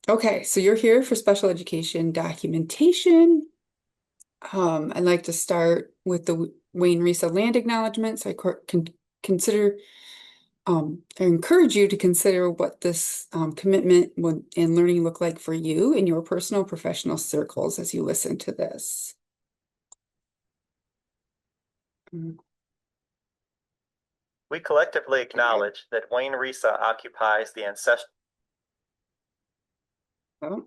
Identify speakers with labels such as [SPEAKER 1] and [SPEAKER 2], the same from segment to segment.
[SPEAKER 1] Okay, so you're here for special education documentation. I'd like to start with the Wayne Risa land acknowledgement. So can consider, I encourage you to consider what this commitment and learning look like for you in your personal professional circles as you listen to this. Mm.
[SPEAKER 2] We collectively acknowledge that Wayne Risa occupies the ancestral.
[SPEAKER 1] Oh,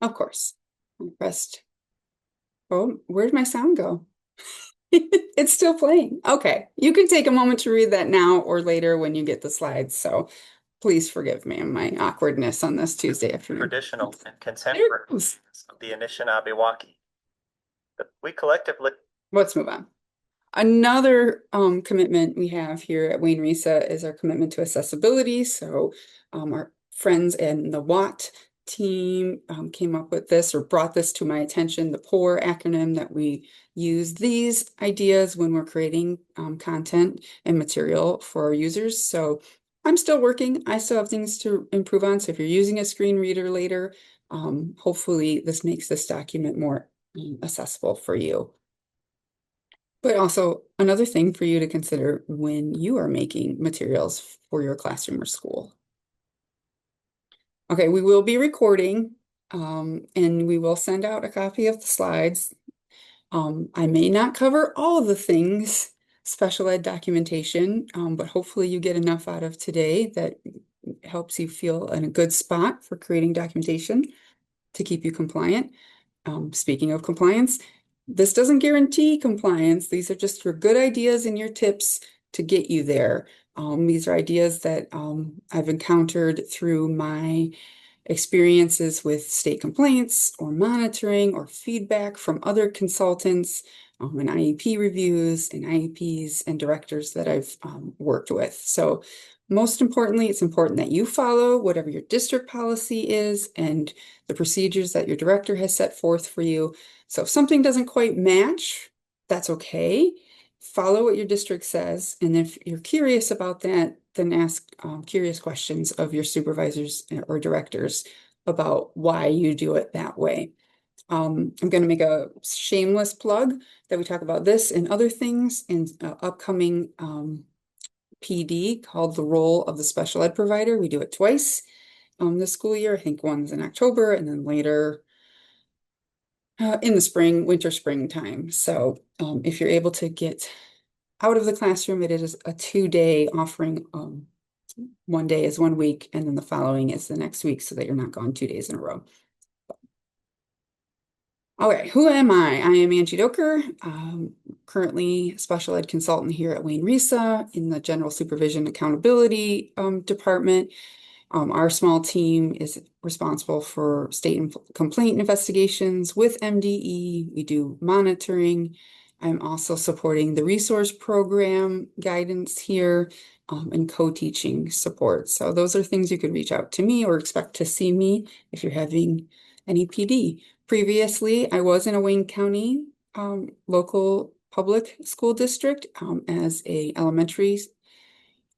[SPEAKER 1] of course. I pressed. Oh, where'd my sound go? It's still playing. Okay. You can take a moment to read that now or later when you get the slides. So please forgive me and my awkwardness on this Tuesday afternoon.
[SPEAKER 2] Traditional and
[SPEAKER 1] There
[SPEAKER 2] contemporary
[SPEAKER 1] it goes.
[SPEAKER 2] of the Anishinaabe. We collectively
[SPEAKER 1] Let's move on. Another commitment we have here at Wayne Risa is our commitment to accessibility. So our friends and the WAT team came up with this or brought this to my attention, the POUR acronym, that we use these ideas when we're creating content and material for our users. So I'm still working. I still have things to improve on. So if you're using a screen reader later, hopefully this makes this document more accessible for you. But also another thing for you to consider when you are making materials for your classroom or school. Okay, we will be recording and we will send out a copy of the slides. I may not cover all of the things, special ed documentation, but hopefully you get enough out of today that helps you feel in a good spot for creating documentation to keep you compliant. Speaking of compliance, this doesn't guarantee compliance. These are just your good ideas and your tips to get you there. These are ideas that I've encountered through my experiences with state complaints or monitoring or feedback from other consultants and IEP reviews and IEPs and directors that I've worked with. So most importantly, it's important that you follow whatever your district policy is and the procedures that your director has set forth for you. So if something doesn't quite match, that's okay. Follow what your district says. And if you're curious about that, then ask curious questions of your supervisors or directors about why you do it that way. I'm going to make a shameless plug that we talk about this and other things in upcoming PD called The Role of the Special Ed Provider. We do it twice this school year. I think one's in October and then later in the spring, winter, spring time. So if you're able to get out of the classroom, it is a 2-day offering. One day is 1 week, and then the following is the next week so that you're not gone 2 days in a row. Okay, who am I? I am Angie Doker, currently special ed consultant here at Wayne Risa in the General Supervision Accountability Department. Our small team is responsible for state complaint investigations with MDE. We do monitoring. I'm also supporting the resource program guidance here and co-teaching support. So those are things you could reach out to me or expect to see me if you're having any PD. Previously, I was in a Wayne County local public school district as a elementary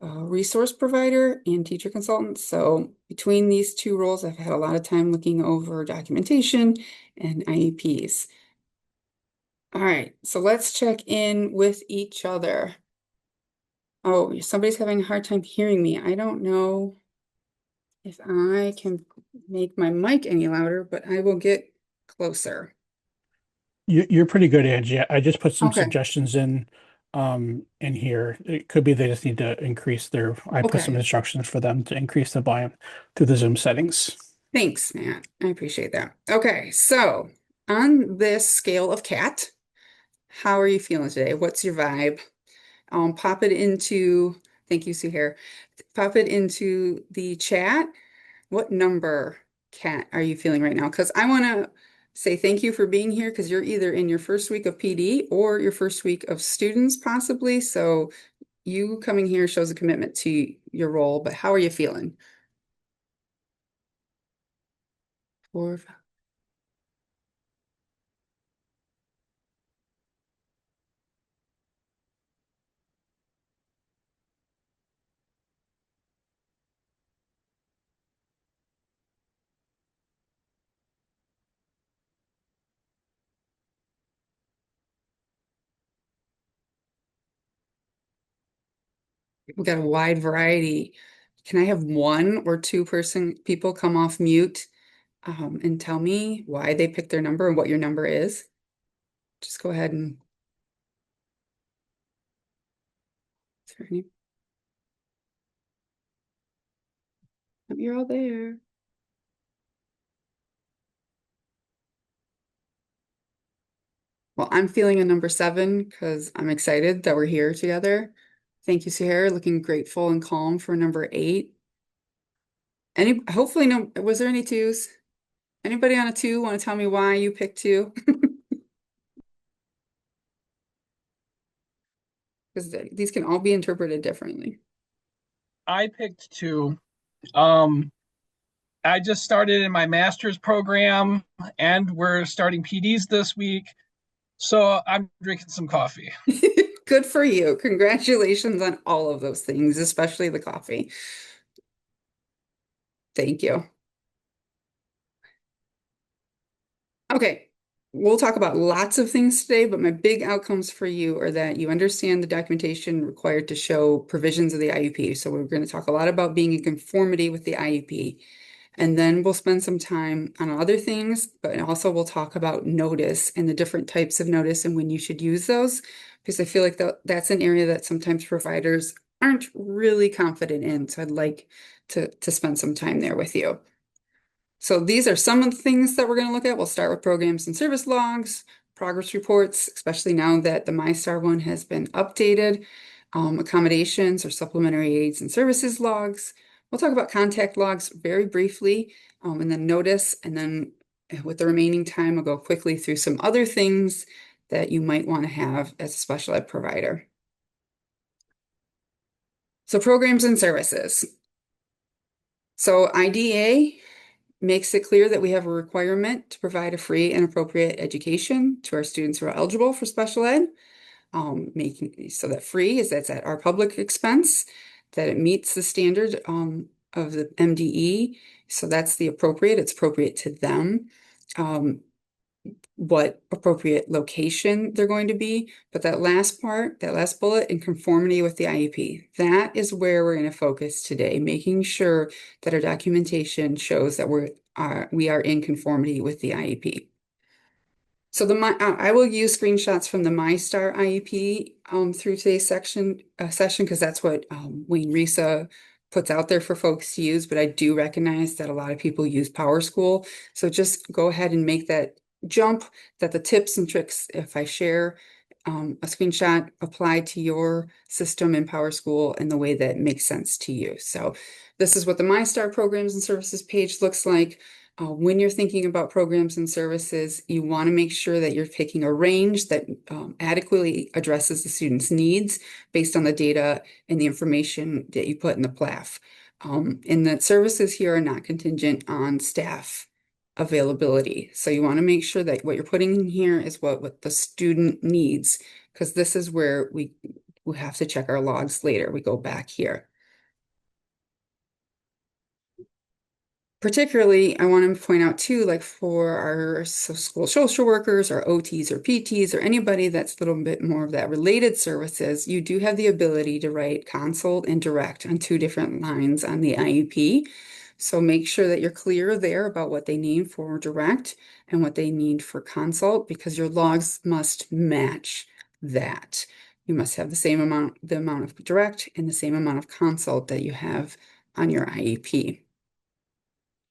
[SPEAKER 1] resource provider and teacher consultant. So between these two roles, I've had a lot of time looking over documentation and IEPs. All right, so let's check in with each other. Oh, somebody's having a hard time hearing me. I don't know if I can make my mic any louder, but I will get closer.
[SPEAKER 3] You're pretty good, Angie. I just put some
[SPEAKER 1] Okay,
[SPEAKER 3] suggestions in here. It could be they just need to increase I put some
[SPEAKER 1] okay.
[SPEAKER 3] instructions for them to increase the volume through the Zoom settings.
[SPEAKER 1] Thanks, Matt. I appreciate that. Okay, so on this scale of cat, how are you feeling today? What's your vibe? Pop it into, thank you, Sue Hare. Pop it into the chat. What number cat are you feeling right now? Because I want to say thank you for being here because you're either in your first week of PD or your first week of students, possibly. So you coming here shows a commitment to your role, but how are you feeling? 4, We got a wide variety. Can I have one or two people come off mute and tell me why they picked their number and what your number is? Just go ahead and is there any- oh, you're all there. Well, I'm feeling a number 7 because I'm excited that we're here together. Thank you, Sahara. Looking grateful and calm for number 8. Hopefully no, was there any twos? Anybody on a 2 want to tell me why you picked 2? Because these can all be interpreted differently.
[SPEAKER 4] I picked two. Um, I just started in my master's program and we're starting PDs this week. So I'm drinking some coffee.
[SPEAKER 1] Good for you. Congratulations on all of those things, especially the coffee. Thank you. Okay, we'll talk about lots of things today, but my big outcomes for you are that you understand the documentation required to show provisions of the IUP. So we're going to talk a lot about being in conformity with the IUP. And then we'll spend some time on other things, but also we'll talk about notice and the different types of notice and when you should use those, because I feel like that's an area that sometimes providers aren't really confident in. So I'd like to spend some time there with you. So these are some of the things that we're going to look at. We'll start with programs and service logs, progress reports, especially now that the MyStar one has been updated, accommodations or supplementary aids and services logs. We'll talk about contact logs very briefly, and then notice, and then with the remaining time, I'll go quickly through some other things that you might want to have as a special ed provider. So programs and services. So IDA makes it clear that we have a requirement to provide a free and appropriate education to our students who are eligible for special ed. Making so that free is that's at our public expense, that it meets the standard of the MDE. So that's the appropriate, it's appropriate to them. What appropriate location they're going to be. But that last part, that last bullet, in conformity with the IEP, that is where we're going to focus today, making sure that our documentation shows that we are in conformity with the IEP. So I will use screenshots from the MyStar IEP through today's session because that's what Wayne Risa puts out there for folks to use. But I do recognize that a lot of people use PowerSchool, so just go ahead and make that jump. That the tips and tricks, if I share a screenshot, apply to your system in PowerSchool in the way that makes sense to you. So this is what the MyStar programs and services page looks like. When you're thinking about programs and services, you want to make sure that you're picking a range that adequately addresses the student's needs based on the data and the information that you put in the PLAF. And the services here are not contingent on staff availability. So you want to make sure that what you're putting in here is what the student needs, because this is where we have to check our logs later. We go back here. Particularly, I want to point out too, like for our school social workers or OTs or PTs or anybody that's a little bit more of that related services, you do have the ability to write consult and direct on 2 different lines on the IEP. So make sure that you're clear there about what they need for direct and what they need for consult, because your logs must match that. You must have the amount of direct and the same amount of consult that you have on your IEP.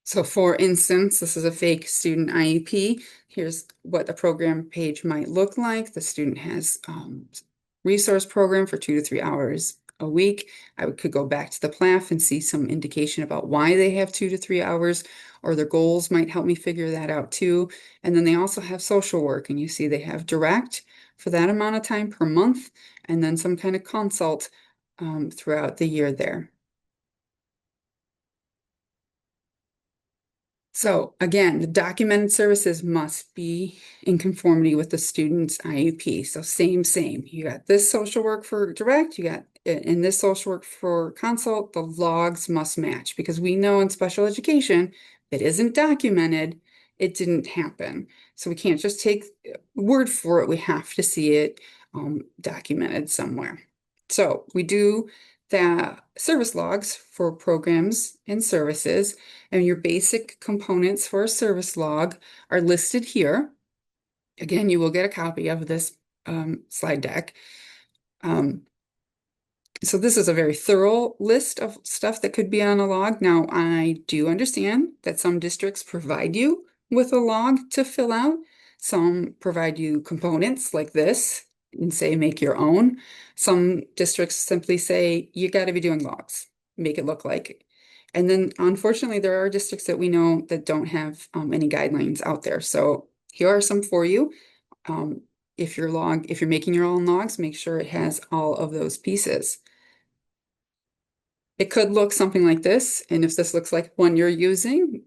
[SPEAKER 1] So for instance, this is a fake student IEP. Here's what the program page might look like. The student has resource program for 2 to 3 hours a week. Could go back to the PLAF and see some indication about why they have 2 to 3 hours, or their goals might help me figure that out too. And then they also have social work, and you see they have direct for that amount of time per month, and then some kind of consult throughout the year there. So again, the documented services must be in conformity with the student's IEP. So same. You got this social work for direct, you got in this social work for consult, the logs must match, because we know in special education, if it isn't documented, it didn't happen. So we can't just take word for it. We have to see it documented somewhere. So we do that service logs for programs and services and your basic components for a service log are listed here. Again, you will get a copy of this slide deck. So this is a very thorough list of stuff that could be on a log. Now, I do understand that some districts provide you with a log to fill out. Some provide you components like this and say make your own. Some districts simply say you got to be doing logs, make it look like it. And then unfortunately, there are districts that we know that don't have any guidelines out there. So here are some for you. If you're making your own logs, make sure it has all of those pieces. It could look something like this, and if this looks like one you're using,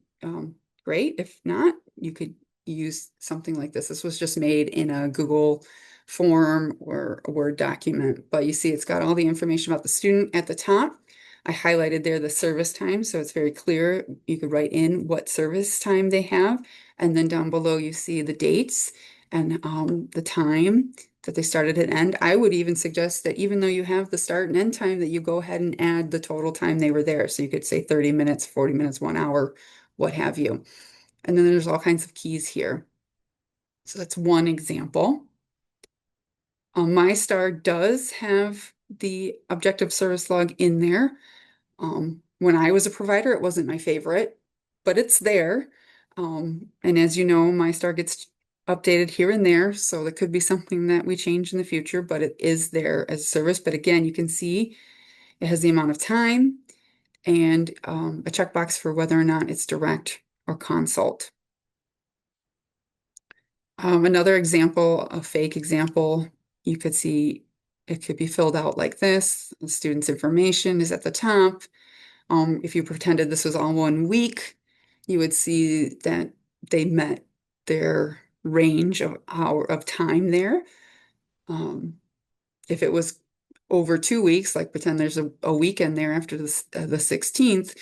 [SPEAKER 1] great. If not, you could use something like this. This was just made in a Google form or a Word document, but you see it's got all the information about the student at the top. I highlighted there the service time, so it's very clear. You could write in what service time they have, and then down below you see the dates and the time that they started and end. I would even suggest that even though you have the start and end time, that you go ahead and add the total time they were there. So you could say 30 minutes, 40 minutes, 1 hour, what have you. And then there's all kinds of keys here. So that's one example. MyStar does have the objective service log in there. When I was a provider, it wasn't my favorite, but it's there. And as you know, MyStar gets updated here and there, so it could be something that we change in the future, but it is there as a service. But again, you can see it has the amount of time and a checkbox for whether or not it's direct or consult. Another example, a fake example, you could see it could be filled out like this. The student's information is at the top. If you pretended this was all 1 week, you would see that they met their range of time there. If it was over 2 weeks, like pretend there's a weekend there after the 16th,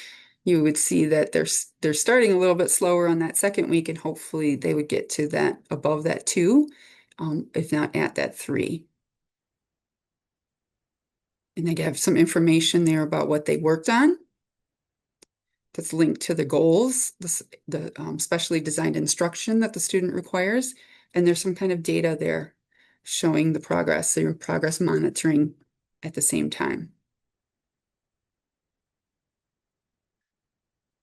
[SPEAKER 1] you would see that they're starting a little bit slower on that second week, and hopefully they would get to that above that 2, if not at that 3. And they have some information there about what they worked on. That's linked to the goals, the specially designed instruction that the student requires. And there's some kind of data there showing the progress, so your progress monitoring at the same time.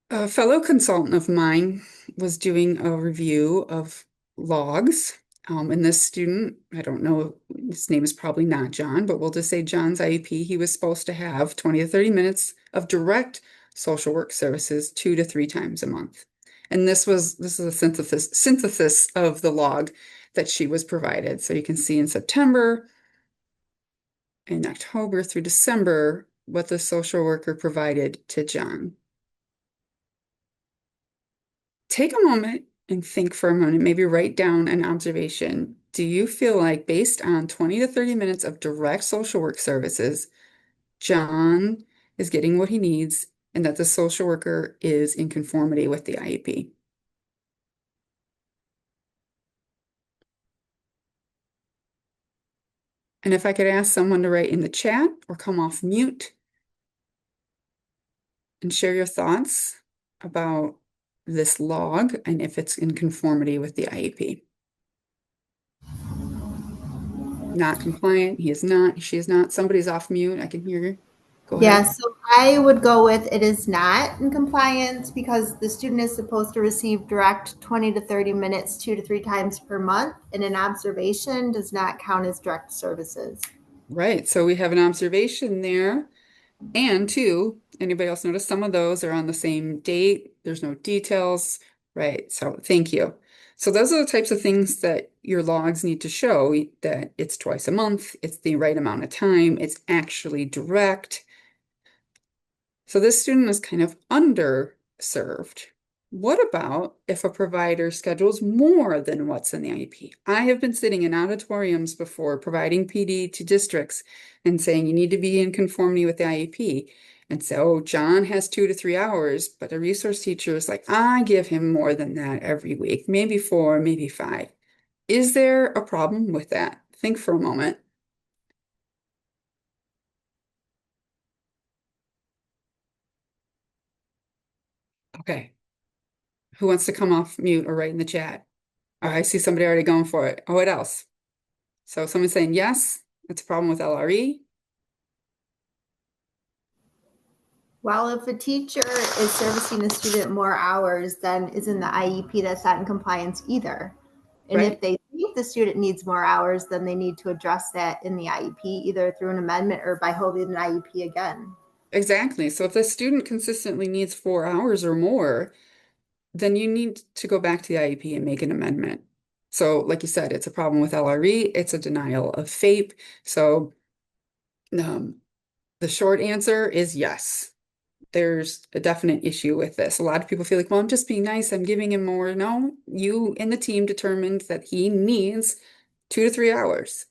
[SPEAKER 1] A fellow consultant of mine was doing a review of logs. And this student, I don't know, his name is probably not John, but we'll just say John's IEP, he was supposed to have 20 to 30 minutes of direct social work services 2 to 3 times a month. And this is a synthesis of the log that she was provided. So you can see in September and October through December what the social worker provided to John. Take a moment and think for a moment, maybe write down an observation. Do you feel like based on 20 to 30 minutes of direct social work services, John is getting what he needs and that the social worker is in conformity with the IEP? And if I could ask someone to write in the chat or come off mute and share your thoughts about this log and if it's in conformity with the IEP. Not compliant, he is not, she is not, somebody's off mute, I can hear you. Go
[SPEAKER 5] Yeah,
[SPEAKER 1] ahead.
[SPEAKER 5] so I would go with it is not in compliance because the student is supposed to receive direct 20 to 30 minutes 2 to 3 times per month, and an observation does not count as direct services.
[SPEAKER 1] Right, so we have an observation there. And two, anybody else notice some of those are on the same date? There's no details, right? So thank you. So those are the types of things that your logs need to show, that it's twice a month, it's the right amount of time, it's actually direct. So this student is kind of underserved. What about if a provider schedules more than what's in the IEP? I have been sitting in auditoriums before providing PD to districts and saying you need to be in conformity with the IEP. And so John has 2 to 3 hours, but a resource teacher is like, I give him more than that every week, maybe 4, maybe 5. Is there a problem with that? Think for a moment. Okay. Who wants to come off mute or write in the chat? Oh, I see somebody already going for it. Oh, what else? So someone's saying yes, it's a problem with LRE.
[SPEAKER 5] Well, if a teacher is servicing a student more hours, then isn't the IEP that's not in compliance either? And
[SPEAKER 1] Right.
[SPEAKER 5] if they think the student needs more hours, then they need to address that in the IEP, either through an amendment or by holding an IEP again.
[SPEAKER 1] Exactly. So if the student consistently needs 4 hours or more, then you need to go back to the IEP and make an amendment. So like you said, it's a problem with LRE, it's a denial of FAPE. So um, the short answer is yes. There's a definite issue with this. A lot of people feel like, well, I'm just being nice, I'm giving him more. No, you and the team determined that he needs 2 to 3 hours.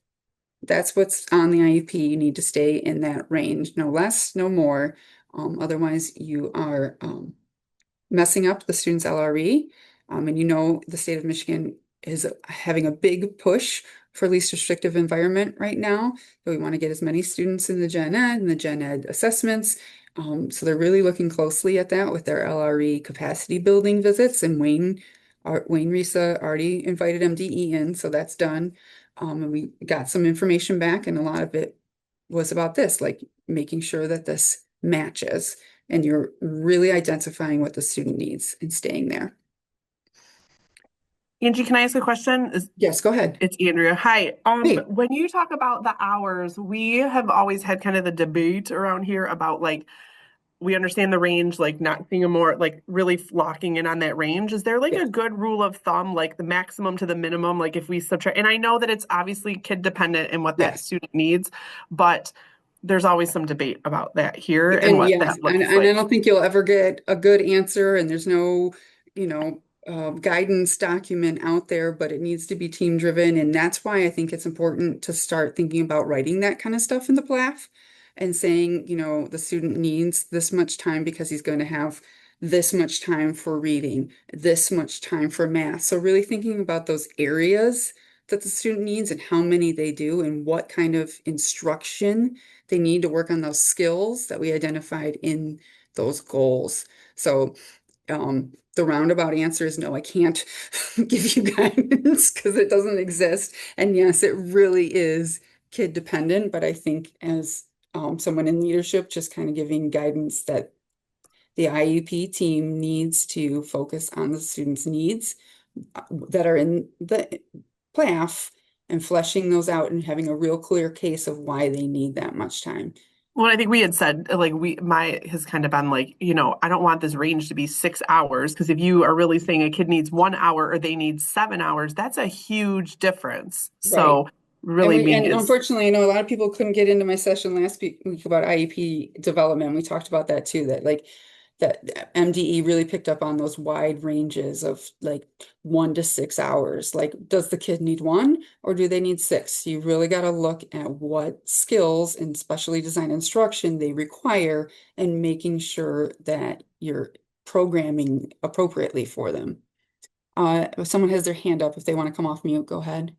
[SPEAKER 1] That's what's on the IEP. You need to stay in that range, no less, no more. Otherwise, you are messing up the student's LRE. And you know, the state of Michigan is having a big push for least restrictive environment right now. So we want to get as many students in the gen ed and the gen ed assessments. So they're really looking closely at that with their LRE capacity building visits. And Wayne Risa already invited MDE in, so that's done. And we got some information back, and a lot of it was about this, like making sure that this matches and you're really identifying what the student needs and staying there.
[SPEAKER 6] Angie, can I ask a question?
[SPEAKER 1] Yes, go ahead.
[SPEAKER 6] It's Andrea. Hi.
[SPEAKER 1] Hey.
[SPEAKER 6] When you talk about the hours, we have always had kind of the debate around here about like we understand the range, like not seeing a more like really locking in on that range. Is there like
[SPEAKER 1] Yeah.
[SPEAKER 6] a good rule of thumb, like the maximum to the minimum? Like if we subtract, and I know that it's obviously kid dependent and what that
[SPEAKER 1] Yes.
[SPEAKER 6] student needs, but there's always some debate about that here and
[SPEAKER 1] And
[SPEAKER 6] what
[SPEAKER 1] yes,
[SPEAKER 6] that looks
[SPEAKER 1] and I
[SPEAKER 6] like.
[SPEAKER 1] don't think you'll ever get a good answer, and there's no, guidance document out there, but it needs to be team driven. And that's why I think it's important to start thinking about writing that kind of stuff in the PLAF and saying, the student needs this much time because he's going to have this much time for reading, this much time for math. So really thinking about those areas that the student needs and how many they do and what kind of instruction they need to work on those skills that we identified in those goals. So the roundabout answer is no, I can't give you guidance because it doesn't exist. And yes, it really is kid dependent, but I think as someone in leadership, just kind of giving guidance that the IEP team needs to focus on the students' needs that are in the PLAF and fleshing those out and having a real clear case of why they need that much time.
[SPEAKER 6] Well, I think we had said like my has kind of been like, I don't want this range to be 6 hours because if you are really saying a kid needs 1 hour or they need 7 hours, that's a huge difference.
[SPEAKER 1] Right.
[SPEAKER 6] So really being
[SPEAKER 1] And
[SPEAKER 6] is
[SPEAKER 1] unfortunately, I know a lot of people couldn't get into my session last week about IEP development. We talked about that too, that MDE really picked up on those wide ranges of like 1 to 6 hours. Like, does the kid need one or do they need six? You really got to look at what skills and specially designed instruction they require and making sure that you're programming appropriately for them. If someone has their hand up, if they want to come off mute, go ahead.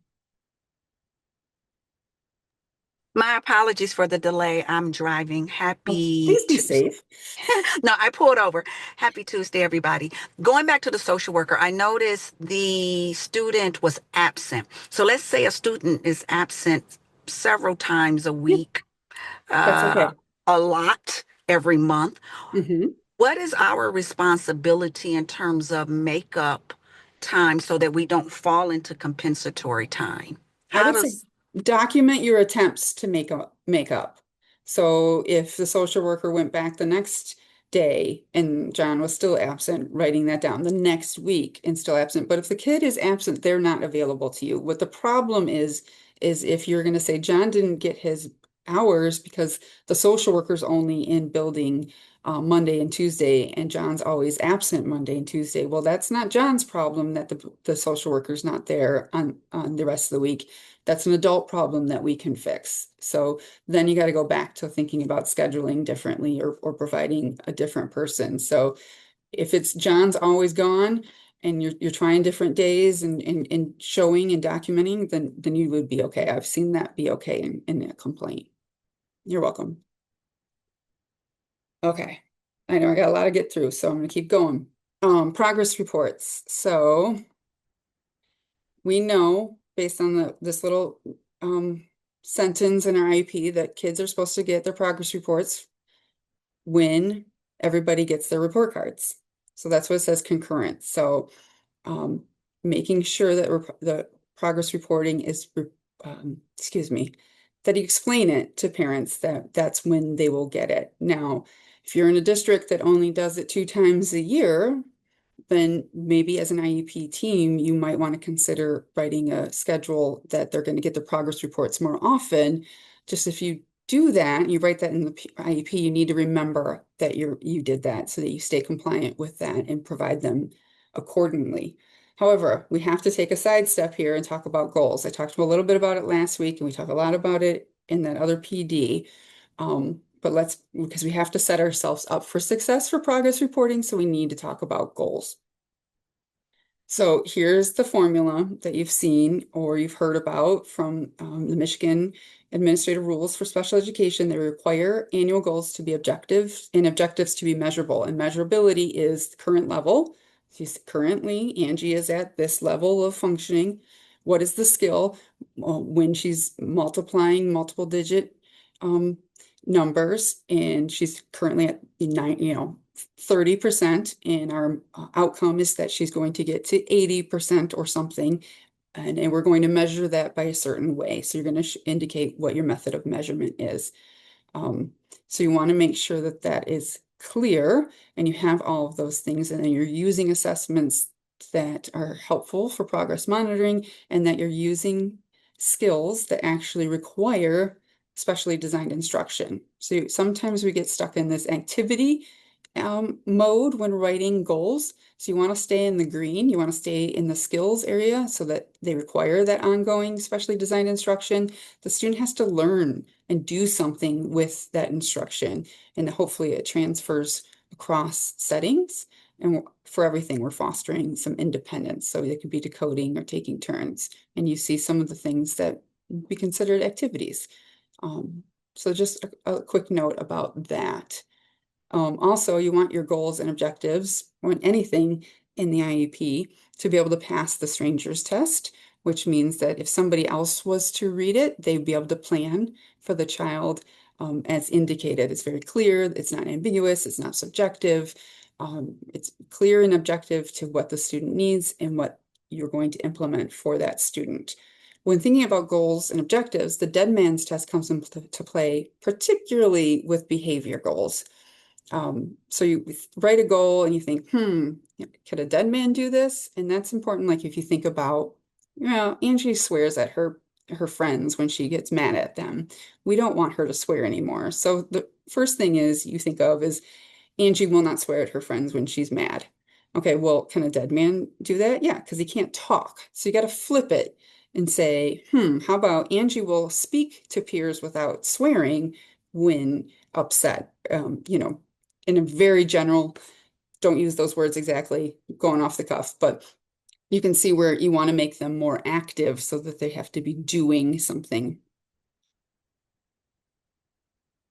[SPEAKER 7] My apologies for the delay. I'm driving. Happy
[SPEAKER 1] Please be
[SPEAKER 7] Tuesday.
[SPEAKER 1] safe.
[SPEAKER 7] No, I pulled over. Happy Tuesday, everybody. Going back to the social worker, I noticed the student was absent. So let's say a student is absent several times a
[SPEAKER 1] Yeah,
[SPEAKER 7] week,
[SPEAKER 1] that's
[SPEAKER 7] uh,
[SPEAKER 1] okay.
[SPEAKER 7] a lot every month.
[SPEAKER 1] Mhm.
[SPEAKER 7] What is our responsibility in terms of makeup time so that we don't fall into compensatory time?
[SPEAKER 1] I
[SPEAKER 7] How
[SPEAKER 1] would say
[SPEAKER 7] does
[SPEAKER 1] document your attempts to make up. So if the social worker went back the next day and John was still absent, writing that down the next week and still absent. But if the kid is absent, they're not available to you. What the problem is if you're going to say John didn't get his hours because the social worker's only in building Monday and Tuesday, and John's always absent Monday and Tuesday. Well, that's not John's problem that the social worker's not there on the rest of the week. That's an adult problem that we can fix. So then you got to go back to thinking about scheduling differently or providing a different person. So if it's John's always gone and you're trying different days and showing and documenting, then you would be okay. I've seen that be okay in a complaint. You're welcome. Okay. I know I got a lot to get through, so I'm gonna keep going. Progress reports. So we know based on this little sentence in our IEP that kids are supposed to get their progress reports when everybody gets their report cards. So that's what it says concurrent. So making sure that the progress reporting is, excuse me, that you explain it to parents that that's when they will get it. Now, if you're in a district that only does it 2 times a year, then maybe as an IEP team, you might want to consider writing a schedule that they're going to get the progress reports more often. Just if you do that, you write that in the IEP, you need to remember that you did that so that you stay compliant with that and provide them accordingly. However, we have to take a sidestep here and talk about goals. I talked a little bit about it last week, and we talked a lot about it in that other PD. But because we have to set ourselves up for success for progress reporting, so we need to talk about goals. So here's the formula that you've seen or you've heard about from the Michigan Administrative Rules for Special Education. They require annual goals to be objective and objectives to be measurable. And measurability is the current level. Currently, Angie is at this level of functioning. What is the skill when she's multiplying multiple digit numbers, and she's currently at 30%, and our outcome is that she's going to get to 80% or something, and we're going to measure that by a certain way. So you're going to indicate what your method of measurement is. So you want to make sure that that is clear and you have all of those things, and then you're using assessments that are helpful for progress monitoring, and that you're using skills that actually require specially designed instruction. So sometimes we get stuck in this activity mode when writing goals. So you want to stay in the green, you want to stay in the skills area so that they require that ongoing specially designed instruction. The student has to learn and do something with that instruction, and hopefully it transfers across settings. And for everything, we're fostering some independence. So it could be decoding or taking turns. And you see some of the things that would be considered activities. So just a quick note about that. Also, you want your goals and objectives, or anything in the IEP, to be able to pass the stranger's test, which means that if somebody else was to read it, they'd be able to plan for the child as indicated. It's very clear, it's not ambiguous, it's not subjective. It's clear and objective to what the student needs and what you're going to implement for that student. When thinking about goals and objectives, the dead man's test comes into play, particularly with behavior goals. So you write a goal and you think, could a dead man do this? And that's important. Like if you think about, Angie swears at her friends when she gets mad at them. We don't want her to swear anymore. So the first thing is you think of is Angie will not swear at her friends when she's mad. Okay, well, can a dead man do that? Yeah, because he can't talk. So you got to flip it and say, how about Angie will speak to peers without swearing when upset? In a very general, don't use those words exactly, going off the cuff, but you can see where you want to make them more active so that they have to be doing something.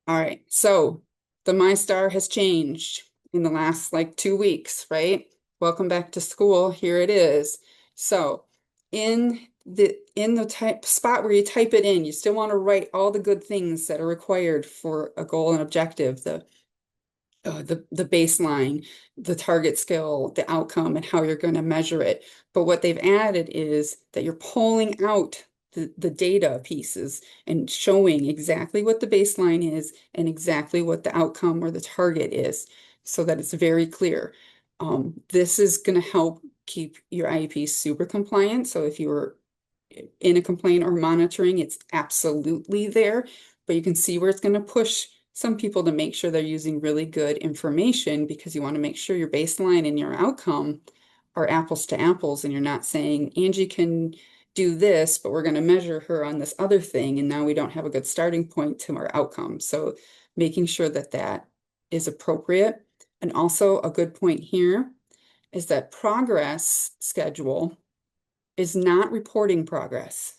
[SPEAKER 1] All right, so the MyStar has changed in the last like 2 weeks, right? Welcome back to school. Here it is. So in the type spot where you type it in, you still want to write all the good things that are required for a goal and objective, the baseline, the target skill, the outcome, and how you're going to measure it. But what they've added is that you're pulling out the data pieces and showing exactly what the baseline is and exactly what the outcome or the target is, so that it's very clear. This is going to help keep your IEP super compliant. So if you're in a complaint or monitoring, it's absolutely there, but you can see where it's going to push some people to make sure they're using really good information, because you want to make sure your baseline and your outcome are apples to apples, and you're not saying Angie can do this, but we're going to measure her on this other thing, and now we don't have a good starting point to our outcome. So making sure that that is appropriate. And also a good point here is that progress schedule is not reporting progress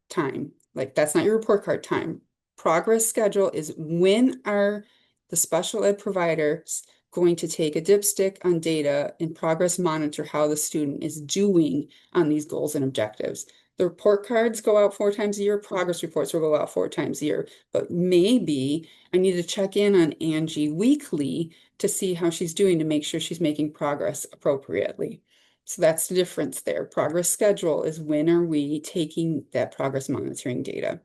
[SPEAKER 1] time. Like that's not your report card time. Progress schedule is when are the special ed providers going to take a dipstick on data and progress monitor how the student is doing on these goals and objectives. The report cards go out 4 times a year, progress reports will go out 4 times a year, but maybe I need to check in on Angie weekly to see how she's doing to make sure she's making progress appropriately. So that's the difference there. Progress schedule is when are we taking that progress monitoring data.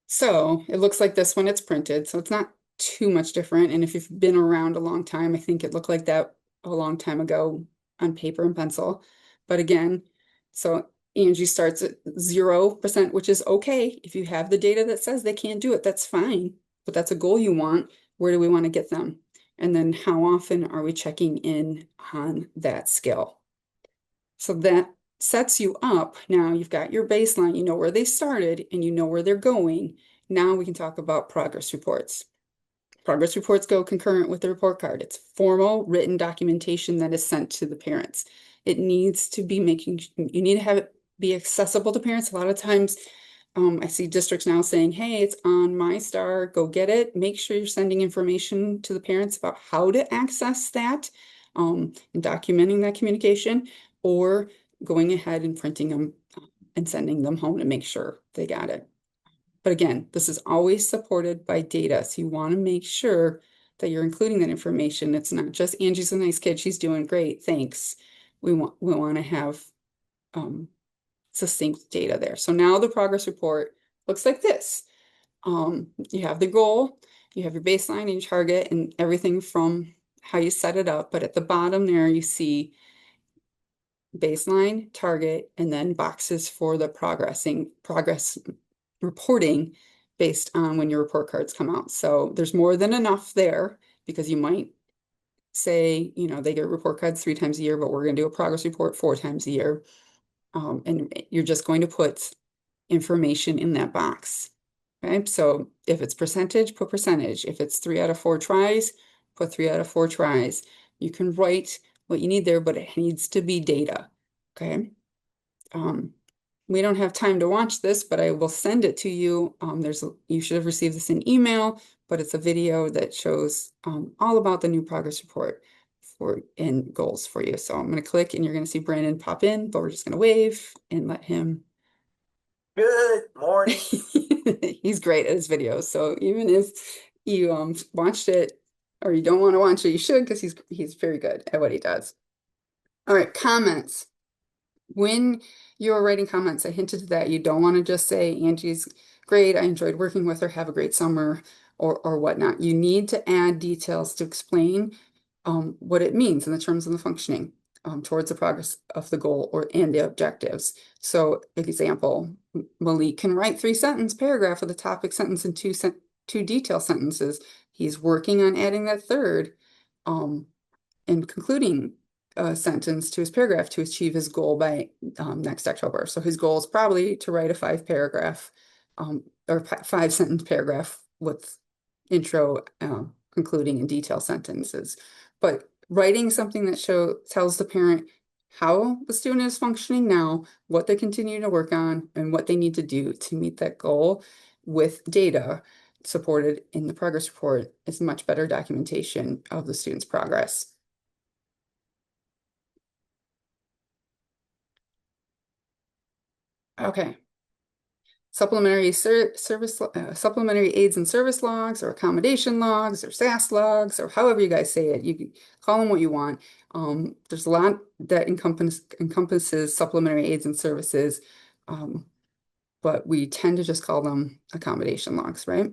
[SPEAKER 1] So it looks like this when it's printed, so it's not too much different. And if you've been around a long time, I think it looked like that a long time ago on paper and pencil. But again, so Angie starts at 0%, which is okay. If you have the data that says they can't do it, that's fine. But that's a goal you want. Where do we want to get them? And then how often are we checking in on that skill? So that sets you up. Now you've got your baseline, you know where they started and you know where they're going. Now we can talk about progress reports. Progress reports go concurrent with the report card. It's formal written documentation that is sent to the parents. It needs to be you need to have it be accessible to parents. A lot of times I see districts now saying, hey, it's on MyStar, go get it. Make sure you're sending information to the parents about how to access that and documenting that communication, or going ahead and printing them and sending them home to make sure they got it. But again, this is always supported by data. So you want to make sure that you're including that information. It's not just Angie's a nice kid, she's doing great, thanks. We want to have succinct data there. So now the progress report looks like this. You have the goal, you have your baseline and your target and everything from how you set it up. But at the bottom there, you see baseline, target, and then boxes for the progress reporting based on when your report cards come out. So there's more than enough there because you might say, you know, they get report cards 3 times a year, but we're going to do a progress report 4 times a year. And you're just going to put information in that box. Okay, so if it's percentage, put percentage. If it's 3 out of 4 tries, put 3 out of 4 tries. You can write what you need there, but it needs to be data. Okay. We don't have time to watch this, but I will send it to you. You should have received this in email, but it's a video that shows all about the new progress report and goals for you. So I'm going to click and you're going to see Brandon pop in, but we're just going to wave and let him.
[SPEAKER 2] Good morning.
[SPEAKER 1] He's great at his videos. So even if you watched it or you don't want to watch it, you should, because he's very good at what he does. All right, comments. When you're writing comments, I hinted that you don't want to just say Angie's great, I enjoyed working with her, have a great summer, or whatnot. You need to add details to explain what it means in the terms of the functioning towards the progress of the goal and the objectives. So, example, Malik can write 3-sentence paragraph with a topic sentence and two detail sentences. He's working on adding that third and concluding a sentence to his paragraph to achieve his goal by next October. So his goal is probably to write a 5-paragraph or 5-sentence paragraph with intro, concluding, and detail sentences. But writing something that tells the parent how the student is functioning now, what they continue to work on, and what they need to do to meet that goal with data supported in the progress report is much better documentation of the student's progress. Okay. Supplementary supplementary aids and service logs, or accommodation logs, or SAS logs, or however you guys say it. You can call them what you want. There's a lot that encompasses supplementary aids and services, but we tend to just call them accommodation logs, right?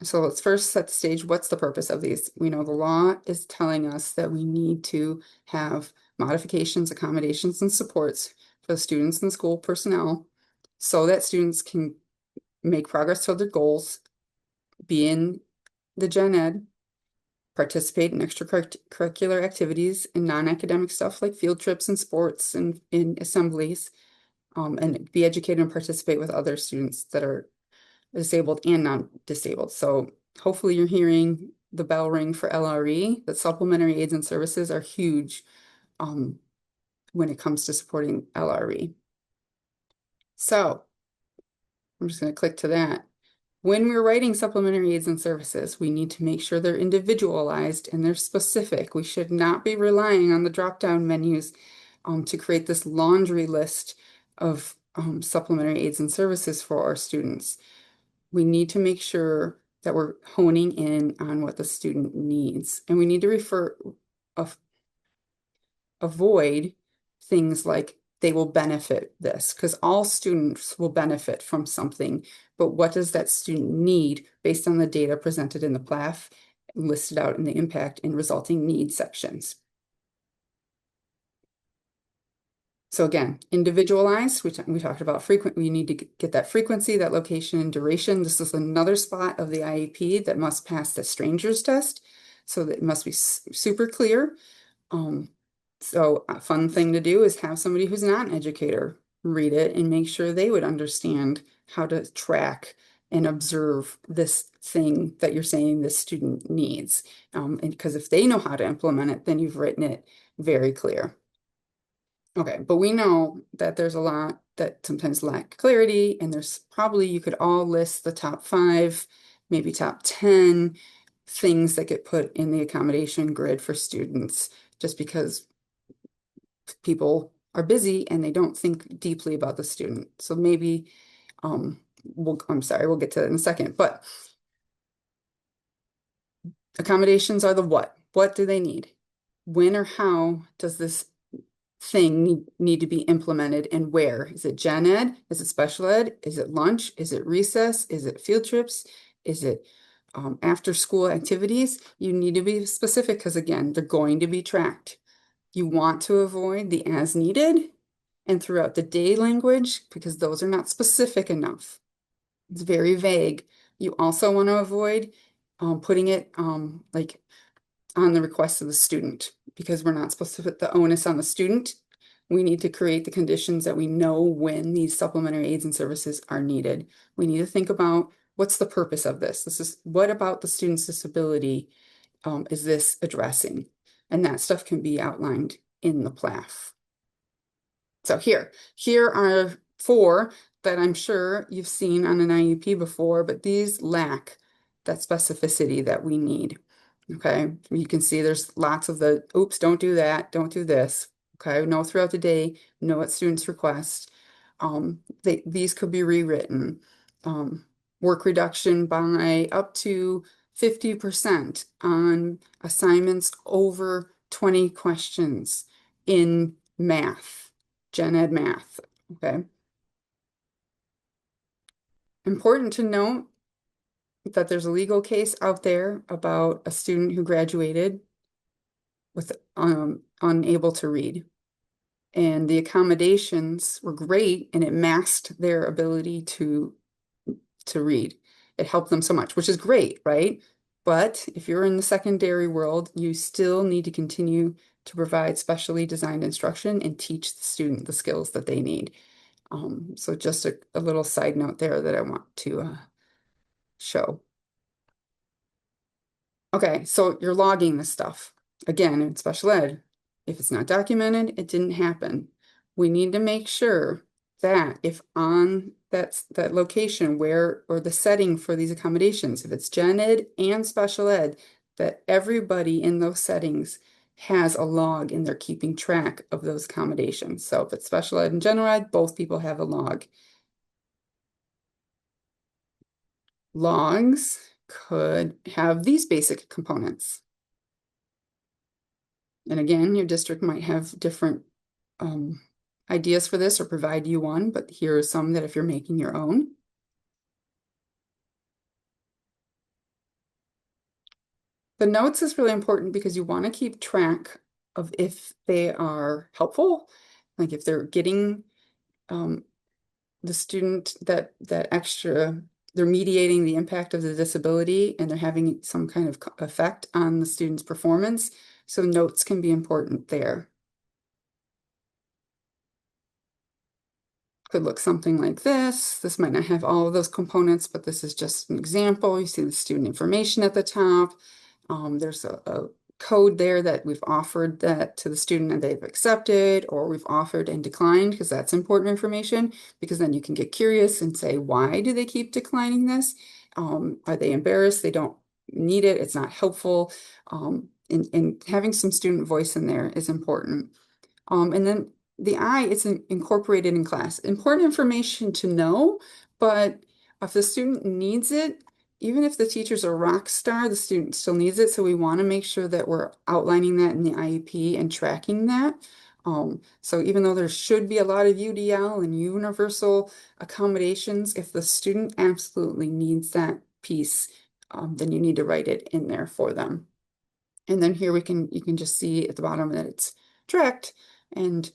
[SPEAKER 1] So let's first set the stage. What's the purpose of these? We know the law is telling us that we need to have modifications, accommodations, and supports for the students and school personnel so that students can make progress toward their goals, be in the gen ed, participate in extracurricular activities and non-academic stuff like field trips and sports and in assemblies, and be educated and participate with other students that are disabled and non-disabled. So hopefully you're hearing the bell ring for LRE, that supplementary aids and services are huge when it comes to supporting LRE. So I'm just going to click to that. When we're writing supplementary aids and services, we need to make sure they're individualized and they're specific. We should not be relying on the drop-down menus to create this laundry list of supplementary aids and services for our students. We need to make sure that we're honing in on what the student needs, and we need to avoid things like they will benefit this, because all students will benefit from something, but what does that student need based on the data presented in the PLAF listed out in the impact and resulting needs sections. So again, individualized, we talked about we need to get that frequency, that location, and duration. This is another spot of the IEP that must pass the strangers test, so that it must be super clear. So a fun thing to do is have somebody who's not an educator read it and make sure they would understand how to track and observe this thing that you're saying this student needs. And because if they know how to implement it, then you've written it very clear. Okay, but we know that there's a lot that sometimes lack clarity, and there's probably, you could all list the top 5, maybe top 10 things that get put in the accommodation grid for students, just because people are busy and they don't think deeply about the student. So maybe, I'm sorry, we'll get to that in a second, but accommodations are the what. What do they need? When or how does this thing need to be implemented, and where? Is it gen ed? Is it special ed? Is it lunch? Is it recess? Is it field trips? Is it after school activities? You need to be specific, because again, they're going to be tracked. You want to avoid the as needed and throughout the day language, because those are not specific enough. It's very vague. You also want to avoid putting it like on the request of the student, because we're not supposed to put the onus on the student. We need to create the conditions that we know when these supplementary aids and services are needed. We need to think about, what's the purpose of this? This is, what about the student's disability is this addressing? And that stuff can be outlined in the PLAF. So here are 4 that I'm sure you've seen on an IEP before, but these lack that specificity that we need. Okay, you can see there's lots of the, oops, don't do that, don't do this. Okay, know throughout the day, know what students request. These could be rewritten. Work reduction by up to 50% on assignments over 20 questions in math, gen ed math, okay? Important to note that there's a legal case out there about a student who graduated with unable to read. And the accommodations were great, and it masked their ability to read. It helped them so much, which is great, right? But if you're in the secondary world, you still need to continue to provide specially designed instruction and teach the student the skills that they need. So just a little side note there that I want to show. Okay, so you're logging this stuff. Again, in special ed, if it's not documented, it didn't happen. We need to make sure that if on that location where, or the setting for these accommodations, if it's gen ed and special ed, that everybody in those settings has a log and they're keeping track of those accommodations. So if it's special ed and general ed, both people have a log. Logs could have these basic components. And again, your district might have different ideas for this or provide you one, but here are some that if you're making your own. The notes is really important because you want to keep track of if they are helpful, like if they're getting the student that extra, they're mediating the impact of the disability and they're having some kind of effect on the student's performance. So notes can be important there. Could look something like this. This might not have all of those components, but this is just an example. You see the student information at the top. There's a code there that we've offered that to the student and they've accepted, or we've offered and declined, because that's important information, because then you can get curious and say, why do they keep declining this? Are they embarrassed? They don't need it. It's not helpful. And having some student voice in there is important. And then the I, it's incorporated in class. Important information to know, but if the student needs it, even if the teacher's a rock star, the student still needs it. So we want to make sure that we're outlining that in the IEP and tracking that. So even though there should be a lot of UDL and universal accommodations, if the student absolutely needs that piece, then you need to write it in there for them. And then here you can just see at the bottom that it's tracked and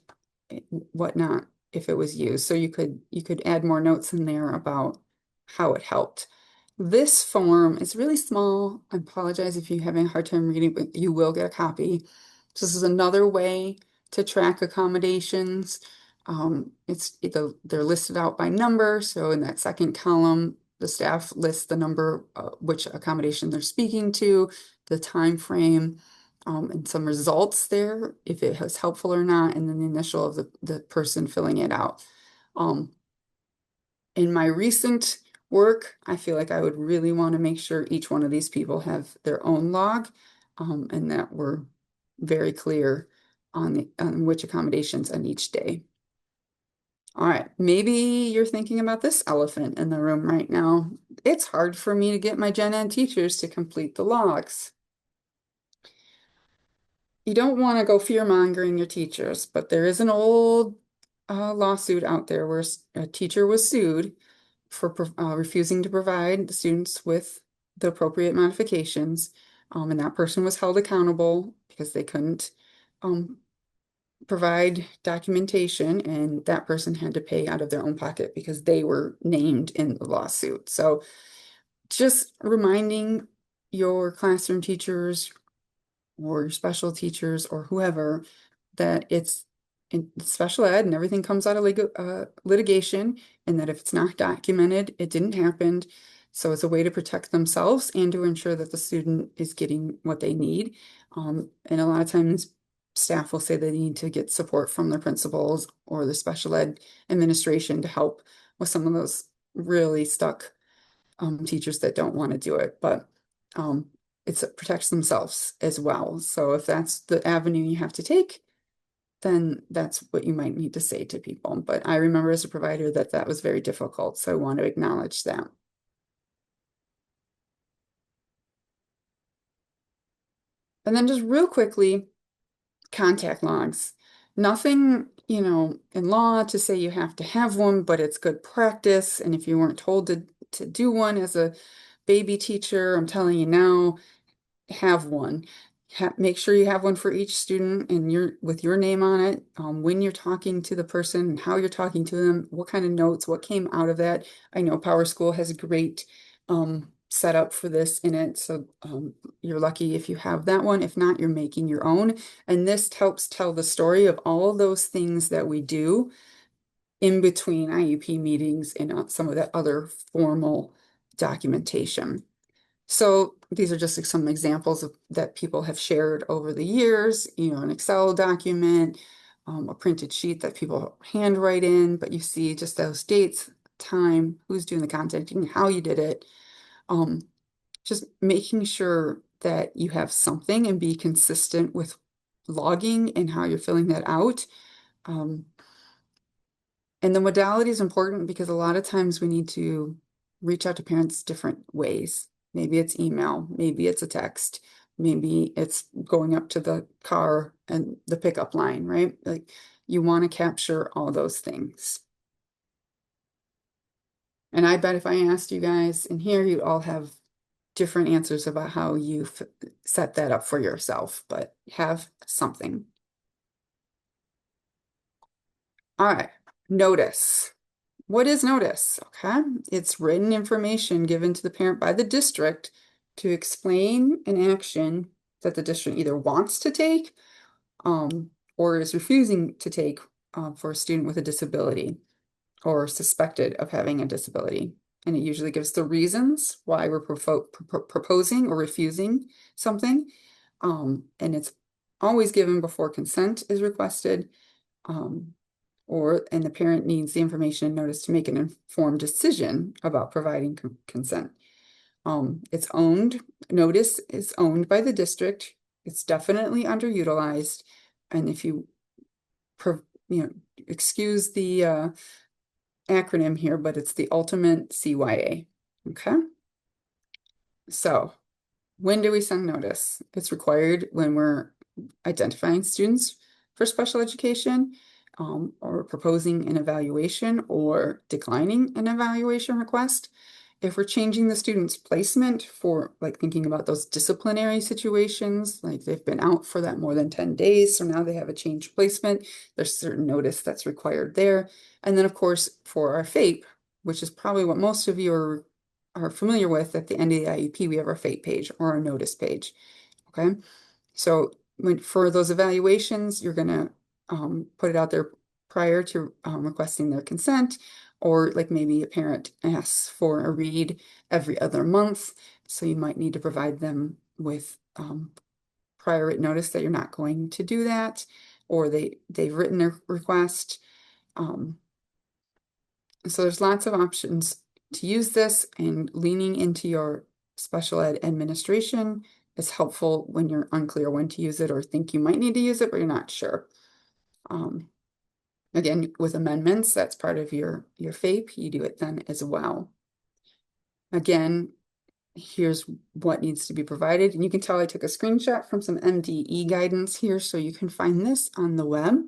[SPEAKER 1] whatnot if it was used. So you could add more notes in there about how it helped. This form is really small. I apologize if you're having a hard time reading, but you will get a copy. This is another way to track accommodations. They're listed out by number. So in that second column, the staff lists the number, which accommodation they're speaking to, the time frame, and some results there, if it was helpful or not, and then the initial of the person filling it out. In my recent work, I feel like I would really want to make sure each one of these people have their own log, and that we're very clear on which accommodations on each day. All right, maybe you're thinking about this elephant in the room right now. It's hard for me to get my gen ed teachers to complete the logs. You don't want to go fear-mongering your teachers, but there is an old lawsuit out there where a teacher was sued for refusing to provide the students with the appropriate modifications. And that person was held accountable because they couldn't provide documentation, and that person had to pay out of their own pocket because they were named in the lawsuit. So just reminding your classroom teachers or your special teachers or whoever that it's in special ed and everything comes out of litigation, and that if it's not documented, it didn't happen. So it's a way to protect themselves and to ensure that the student is getting what they need. And a lot of times staff will say they need to get support from their principals or the special ed administration to help with some of those really stuck teachers that don't want to do it. But it protects themselves as well. So if that's the avenue you have to take, then that's what you might need to say to people. But I remember as a provider that was very difficult. So I want to acknowledge that. And then just real quickly, contact logs. Nothing, in law to say you have to have one, but it's good practice. And if you weren't told to do one as a baby teacher, I'm telling you now, have one. Make sure you have one for each student and with your name on it, when you're talking to the person and how you're talking to them, what kind of notes, what came out of that. I know Power School has a great setup for this in it. So you're lucky if you have that one. If not, you're making your own. And this helps tell the story of all of those things that we do in between IEP meetings and some of that other formal documentation. So these are just some examples that people have shared over the years, an Excel document, a printed sheet that people handwrite in, but you see just those dates, time, who's doing the contacting, how you did it. Just making sure that you have something and be consistent with logging and how you're filling that out. And the modality is important because a lot of times we need to reach out to parents different ways. Maybe it's email, maybe it's a text, maybe it's going up to the car and the pickup line, right? Like you want to capture all those things. And I bet if I asked you guys in here, you'd all have different answers about how you set that up for yourself, but have something. All right, notice. What is notice? Okay, it's written information given to the parent by the district to explain an action that the district either wants to take or is refusing to take for a student with a disability or suspected of having a disability. And it usually gives the reasons why we're proposing or refusing something. And it's always given before consent is requested. And the parent needs the information and notice to make an informed decision about providing consent. It's owned, notice is owned by the district. It's definitely underutilized. And if you, you know, excuse the acronym here, but it's the ultimate CYA. Okay. So when do we send notice? It's required when we're identifying students for special education, or proposing an evaluation or declining an evaluation request. If we're changing the student's placement for like thinking about those disciplinary situations, like they've been out for that more than 10 days, so now they have a changed placement, there's certain notice that's required there. And then of course, for our FAPE, which is probably what most of you are familiar with, at the end of the IEP, we have our FAPE page or our notice page. Okay. So for those evaluations, you're going to put it out there prior to requesting their consent, or like maybe a parent asks for a read every other month. So you might need to provide them with prior written notice that you're not going to do that, or they've written a request. So there's lots of options to use this, and leaning into your special ed administration is helpful when you're unclear when to use it or think you might need to use it, but you're not sure. Again, with amendments, that's part of your FAPE. You do it then as well. Again, here's what needs to be provided. And you can tell I took a screenshot from some MDE guidance here, so you can find this on the web.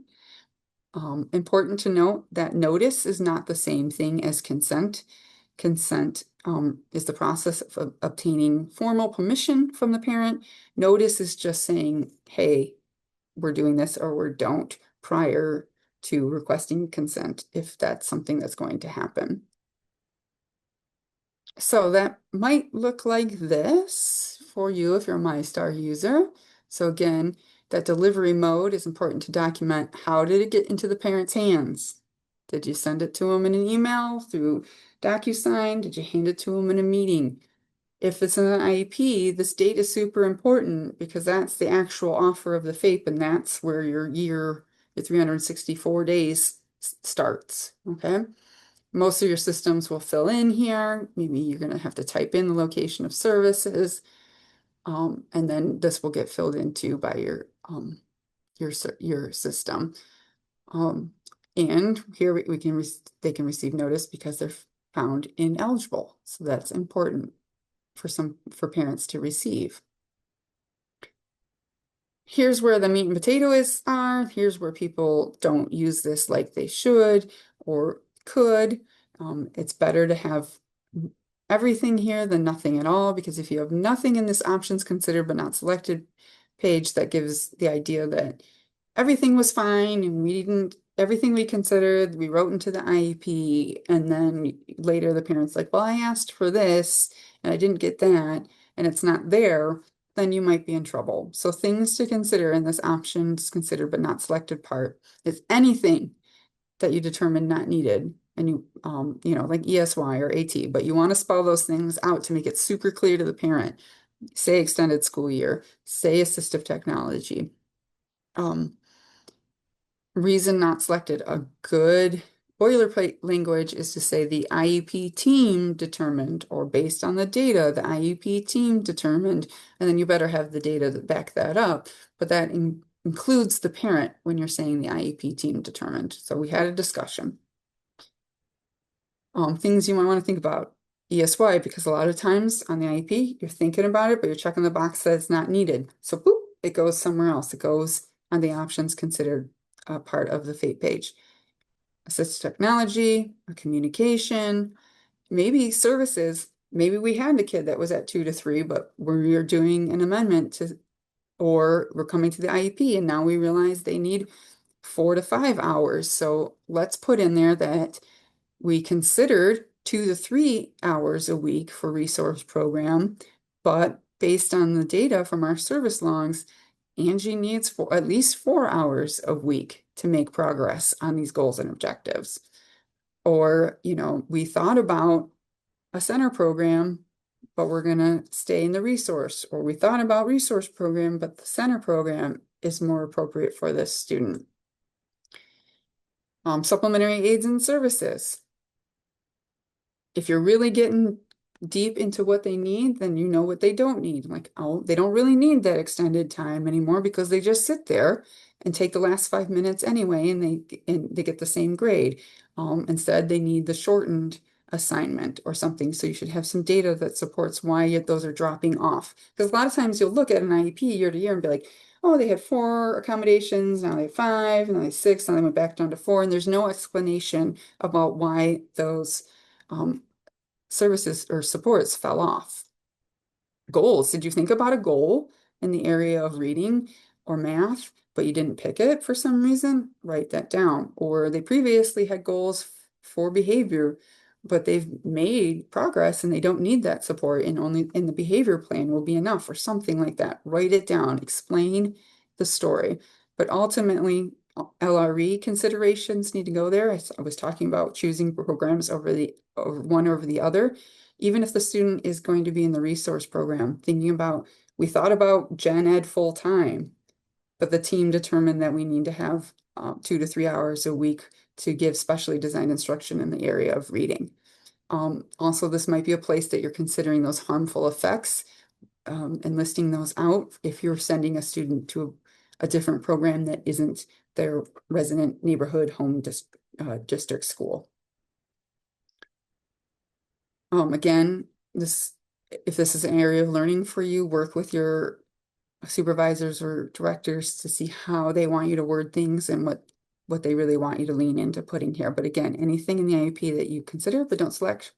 [SPEAKER 1] Important to note that notice is not the same thing as consent. Consent is the process of obtaining formal permission from the parent. Notice is just saying, hey, we're doing this or we don't, prior to requesting consent, if that's something that's going to happen. So that might look like this for you if you're a MyStar user. So again, that delivery mode is important to document. How did it get into the parent's hands? Did you send it to them in an email, through DocuSign? Did you hand it to them in a meeting? If it's an IEP, this date is super important because that's the actual offer of the FAPE, and that's where your 364 days starts, okay? Most of your systems will fill in here. Maybe you're going to have to type in the location of services, and then this will get filled into by your system. And here we can they can receive notice because they're found ineligible. So that's important for parents to receive. Here's where the meat and potatoes are. Here's where people don't use this like they should or could. It's better to have everything here than nothing at all, because if you have nothing in this options considered but not selected page, that gives the idea that everything was fine and everything we considered, we wrote into the IEP, and then later the parent's like, well, I asked for this and I didn't get that, and it's not there, then you might be in trouble. So things to consider in this options considered but not selected part is anything that you determine not needed, and you know, like ESY or AT, but you want to spell those things out to make it super clear to the parent. Say extended school year, say assistive technology. Reason not selected. A good boilerplate language is to say the IEP team determined, or based on the data, the IEP team determined, and then you better have the data that back that up. But that includes the parent when you're saying the IEP team determined. So we had a discussion. Things you might want to think about. ESY, because a lot of times on the IEP, you're thinking about it, but you're checking the box that it's not needed. So boop, it goes somewhere else. It goes on the options considered part of the FAPE page. Assistive technology, communication, maybe services. Maybe we had a kid that was at 2 to 3, but we're doing an amendment to, or we're coming to the IEP and now we realize they need 4 to 5 hours. So let's put in there that we considered 2 to 3 hours a week for resource program, but based on the data from our service logs, Angie needs at least 4 hours a week to make progress on these goals and objectives. Or, you know, we thought about a center program, but we're going to stay in the resource. Or we thought about resource program, but the center program is more appropriate for this student. Supplementary aids and services. If you're really getting deep into what they need, then you know what they don't need. Like, oh, they don't really need that extended time anymore because they just sit there and take the last 5 minutes anyway, and they get the same grade. Instead, they need the shortened assignment or something. So you should have some data that supports why those are dropping off. Because a lot of times you'll look at an IEP year to year and be like, oh, they had 4 accommodations, now they have 5, and then they have 6, and they went back down to 4, and there's no explanation about why those services or supports fell off. Goals. Did you think about a goal in the area of reading or math, but you didn't pick it for some reason? Write that down. Or they previously had goals for behavior, but they've made progress and they don't need that support, and only in the behavior plan will be enough or something like that. Write it down, explain the story. But ultimately, LRE considerations need to go there. I was talking about choosing programs over one over the other. Even if the student is going to be in the resource program, thinking about, we thought about gen ed full time, but the team determined that we need to have 2 to 3 hours a week to give specially designed instruction in the area of reading. Also, this might be a place that you're considering those harmful effects and listing those out if you're sending a student to a different program that isn't their resident neighborhood home district school. Again, if this is an area of learning for you, work with your supervisors or directors to see how they want you to word things and what they really want you to lean into putting here. But again, anything in the IEP that you consider but don't select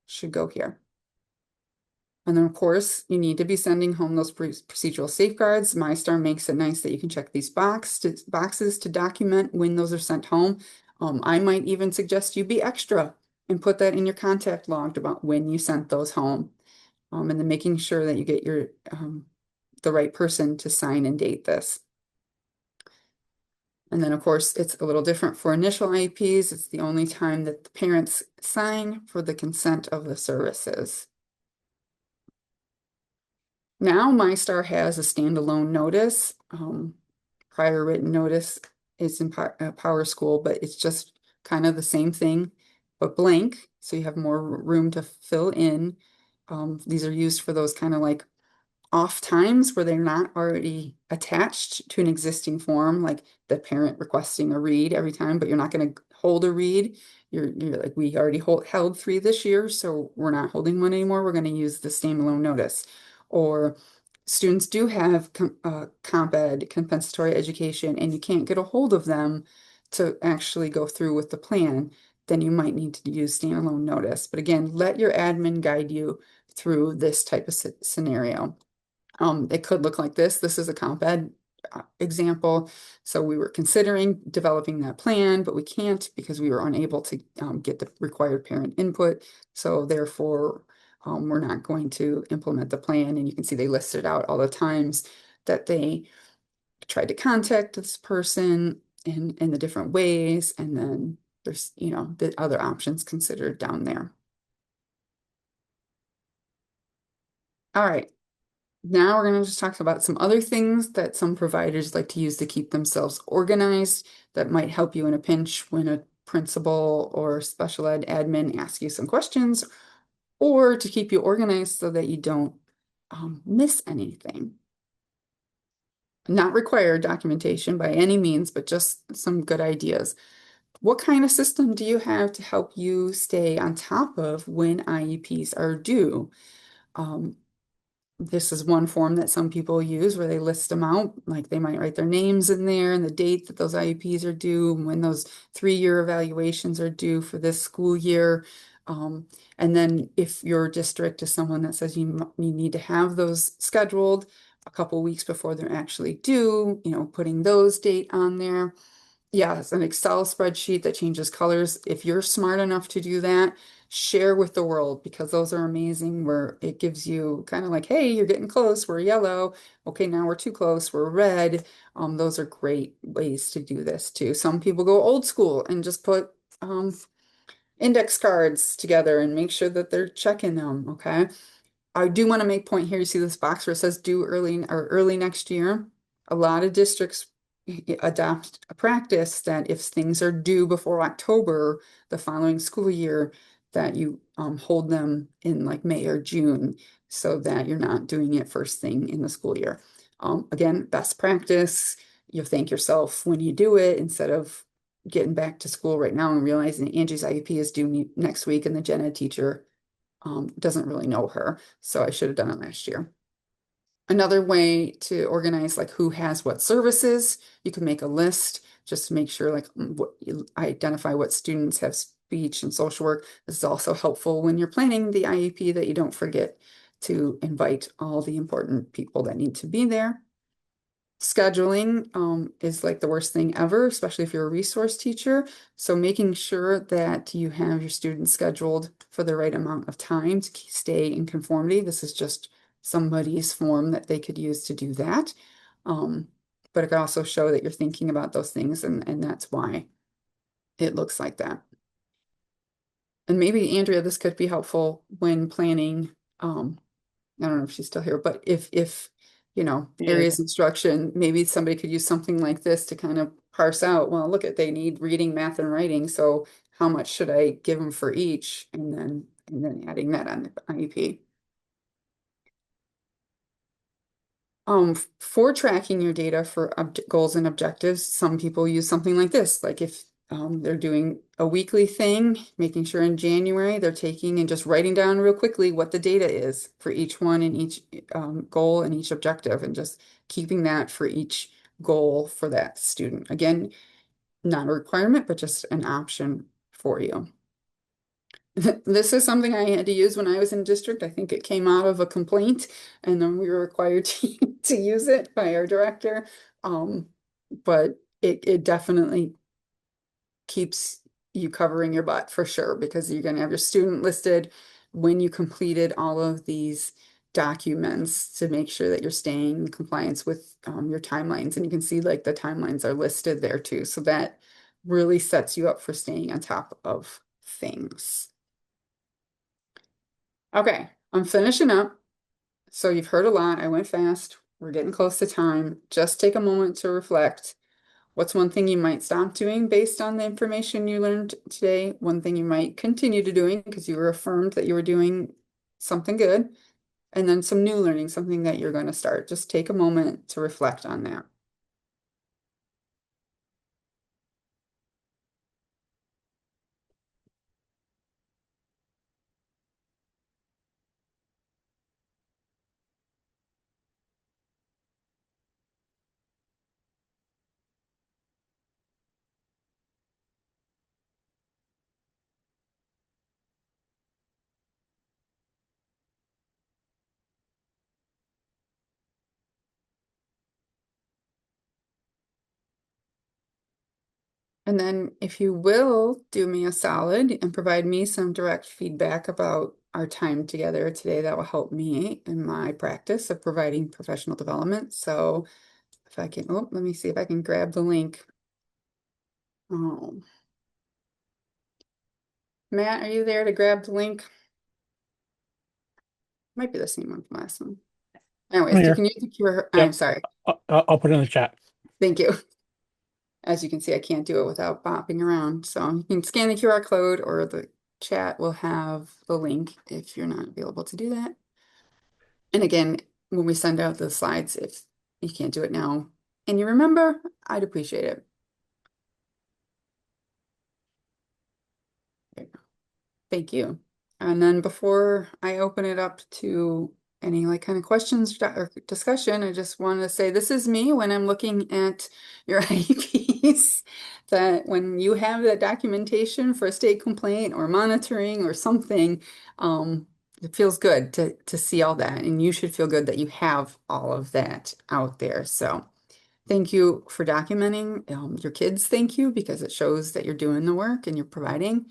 [SPEAKER 1] should go here. And then, of course, you need to be sending home those procedural safeguards. MyStar makes it nice that you can check these boxes to document when those are sent home. I might even suggest you be extra and put that in your contact log about when you sent those home. And then making sure that you get the right person to sign and date this. And then, of course, it's a little different for initial IEPs. It's the only time that the parents sign for the consent of the services. Now MyStar has a standalone notice. Prior written notice is in Power School, but it's just kind of the same thing, but blank. So you have more room to fill in. These are used for those kind of like off times where they're not already attached to an existing form, like the parent requesting a read every time, but you're not going to hold a read. You're like, we already held 3 this year, so we're not holding one anymore. We're going to use the standalone notice. Or students do have comp ed, compensatory education, and you can't get a hold of them to actually go through with the plan, then you might need to use standalone notice. But again, let your admin guide you through this type of scenario. It could look like this. This is a comp ed example. So we were considering developing that plan, but we can't because we were unable to get the required parent input. So therefore, we're not going to implement the plan. And you can see they listed out all the times that they tried to contact this person in the different ways. And then there's, the other options considered down there. All right. Now we're going to just talk about some other things that some providers like to use to keep themselves organized that might help you in a pinch when a principal or special ed admin asks you some questions, or to keep you organized so that you don't miss anything. Not required documentation by any means, but just some good ideas. What kind of system do you have to help you stay on top of when IEPs are due? This is one form that some people use where they list them out, like they might write their names in there and the date that those IEPs are due, and when those 3-year evaluations are due for this school year. And then if your district is someone that says you need to have those scheduled a couple weeks before they're actually due, putting those date on there. Yes, an Excel spreadsheet that changes colors. If you're smart enough to do that, share with the world, because those are amazing, where it gives you kind of like, hey, you're getting close, we're yellow. Okay, now we're too close, we're red. Those are great ways to do this too. Some people go old school and just put index cards together and make sure that they're checking them, okay? I do want to make point here. You see this box where it says due early next year. A lot of districts adopt a practice that if things are due before October the following school year, that you hold them in like May or June so that you're not doing it first thing in the school year. Again, best practice, you thank yourself when you do it instead of getting back to school right now and realizing Angie's IEP is due next week and the gen ed teacher doesn't really know her. So I should have done it last year. Another way to organize like who has what services, you can make a list just to make sure like what you identify what students have speech and social work. This is also helpful when you're planning the IEP that you don't forget to invite all the important people that need to be there. Scheduling is like the worst thing ever, especially if you're a resource teacher. So making sure that you have your students scheduled for the right amount of time to stay in conformity. This is just somebody's form that they could use to do that. But it can also show that you're thinking about those things, and that's why it looks like that. And maybe, Andrea, this could be helpful when planning. I don't know if she's still here, but if you know,
[SPEAKER 6] Yeah.
[SPEAKER 1] areas instruction, maybe somebody could use something like this to kind of parse out, well, look at, they need reading, math, and writing, so how much should I give them for each? And then adding that on the IEP. For tracking your data for goals and objectives, some people use something like this, like if they're doing a weekly thing, making sure in January they're taking and just writing down real quickly what the data is for each one and each goal and each objective, and just keeping that for each goal for that student. Again, not a requirement, but just an option for you. This is something I had to use when I was in district. I think it came out of a complaint and then we were required to use it by our director. But it definitely keeps you covering your butt for sure, because you're going to have your student listed when you completed all of these documents to make sure that you're staying in compliance with your timelines. And you can see like the timelines are listed there too. So that really sets you up for staying on top of things. Okay, I'm finishing up. So you've heard a lot. I went fast. We're getting close to time. Just take a moment to reflect. What's one thing you might stop doing based on the information you learned today? One thing you might continue to doing because you were affirmed that you were doing something good. And then some new learning, something that you're going to start. Just take a moment to reflect on that. And then if you will do me a solid and provide me some direct feedback about our time together today, that will help me in my practice of providing professional development. So if I can, oh, let me see if I can grab the link. Oh. Matt, are you there to grab the link? Might be the same one from last one. Anyways,
[SPEAKER 3] I'm
[SPEAKER 1] you
[SPEAKER 3] here.
[SPEAKER 1] can use the QR.
[SPEAKER 3] Yep.
[SPEAKER 1] I'm sorry.
[SPEAKER 3] I'll put it in the chat.
[SPEAKER 1] Thank you. As you can see, I can't do it without bopping around. So you can scan the QR code, or the chat will have the link if you're not available to do that. And again, when we send out the slides, if you can't do it now and you remember, I'd appreciate it. Thank you. And then before I open it up to any like kind of questions or discussion, I just want to say this is me when I'm looking at your IEPs, that when you have that documentation for a state complaint or monitoring or something, it feels good to see all that. And you should feel good that you have all of that out there. So thank you for documenting. Your kids thank you because it shows that you're doing the work and you're providing.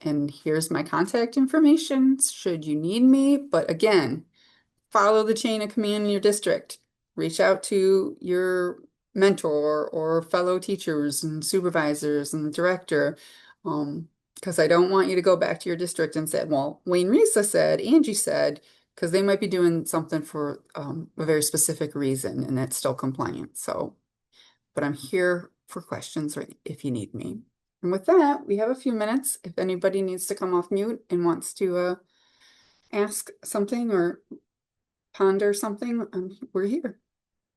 [SPEAKER 1] And here's my contact information should you need me. But again, follow the chain of command in your district. Reach out to your mentor or fellow teachers and supervisors and the director. Because I don't want you to go back to your district and say, well, Wayne Risa said, Angie said, because they might be doing something for a very specific reason and that's still compliant. So, but I'm here for questions if you need me. And with that, we have a few minutes. If anybody needs to come off mute and wants to ask something or ponder something, we're here.